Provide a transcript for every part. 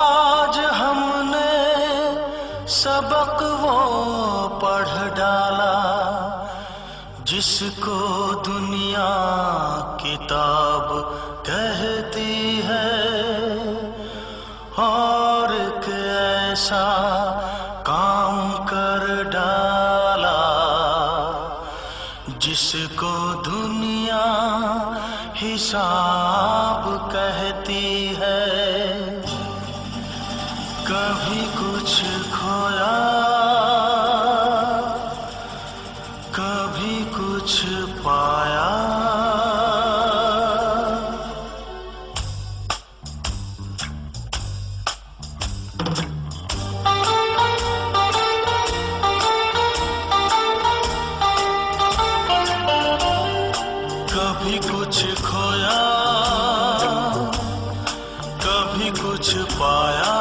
आज हमने सबक वो पढ़ डाला जिसको दुनिया किताब कहती है, और एक ऐसा काम कर डाला जिसको दुनिया हिसाब कहती है। कभी कुछ खोया, कभी कुछ पाया। कभी कुछ खोया, कभी कुछ पाया।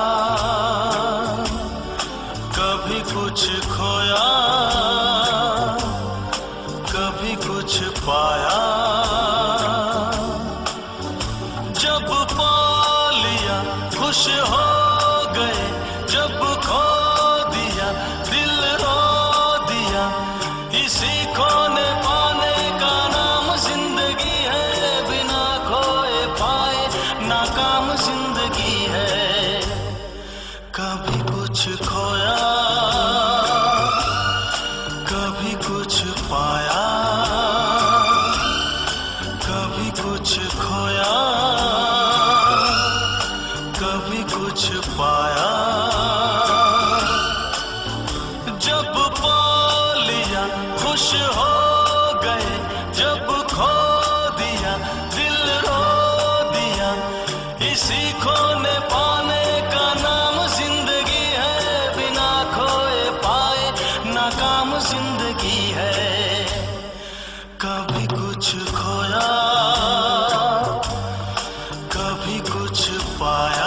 कभी कुछ खोया, कभी कुछ पाया। जब पा लिया खुश हो गए, जब खो दिया दिल रो दिया। इसी खोने पाने का नाम जिंदगी है, बिना खोए पाए नाकाम जिंदगी है। कभी कुछ खोया, कभी कुछ पाया। कभी कुछ खोया, कभी कुछ पाया। जब पा लिया खुश हो गए, जब खो दिया दिल रो दिया। इसी खोने पाने का नाम जिंदगी है, बिना खोए पाए नाकाम जिंदगी है। कभी कुछ खोया, कभी कुछ पाया।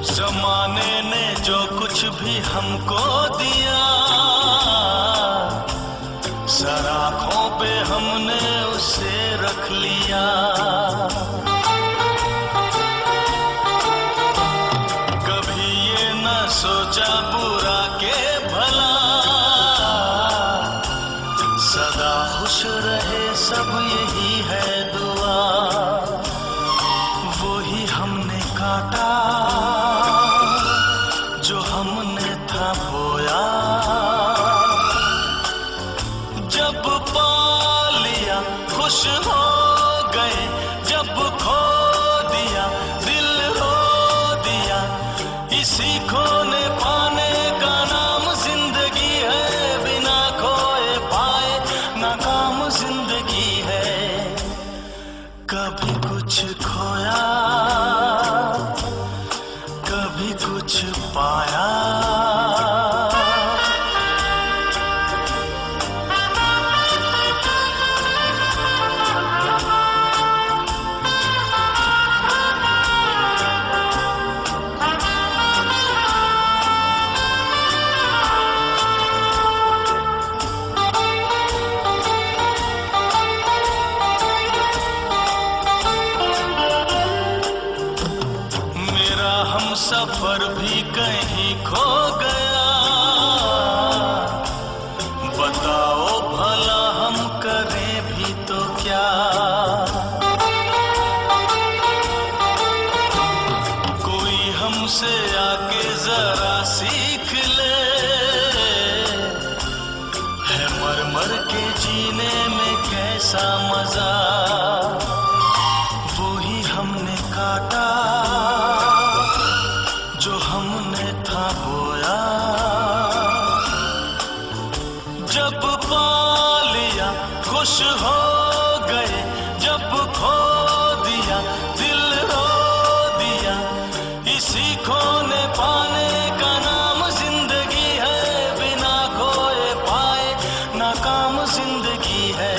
ज़माने ने जो कुछ भी हमको दिया, सर आँखों पे हमने उसे रख लिया। कभी ये न सोचा बुरा के भला, सदा खुश रहे सब यही है दुआ। वो ही हमने काटा जो हमने था बोया। जब पा लिया खुश हो गए, जब खो दिया दिल रो दिया। इसी खोने पाने का नाम जिंदगी है, बिना खोए पाए नाकाम जिंदगी है। कभी कुछ खोया, कभी कुछ पाया। हम सफर भी कहीं खो गया, बताओ भला हम करें भी तो क्या। कोई हमसे आके जरा सीख ले, है मर मर के जीने में कैसा मजा। वो ही हमने काटा जो हमने था बोया। जब पा लिया खुश हो गए, जब खो दिया दिल रो दिया। इसी खोने पाने का नाम जिंदगी है, बिना खोए पाए ना जिंदगी है,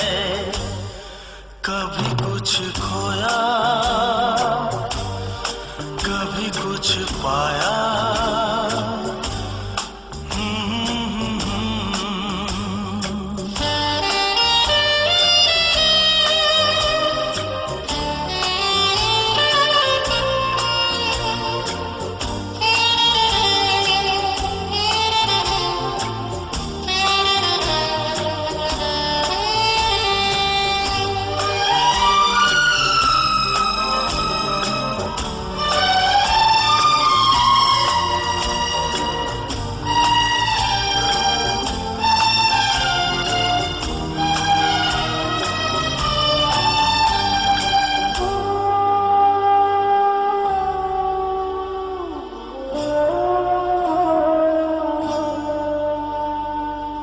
कभी कुछ खोया कभी कुछ पाया।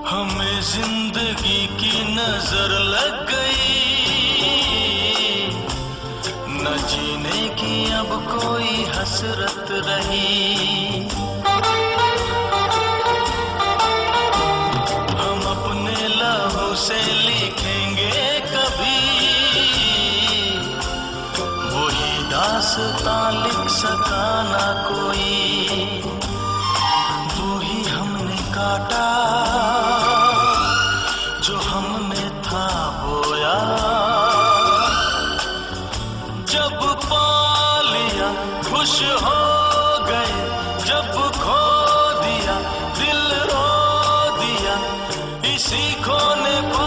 हमें जिंदगी की नजर लग गई, न जीने की अब कोई हसरत रही। हम अपने लहू से लिखेंगे कभी, वही दास्तां लिख सका ना कोई। वही हमने काटा जो हमने था बोया, जब पा लिया खुश हो गए, जब खो दिया दिल रो दिया, इसी खोने पा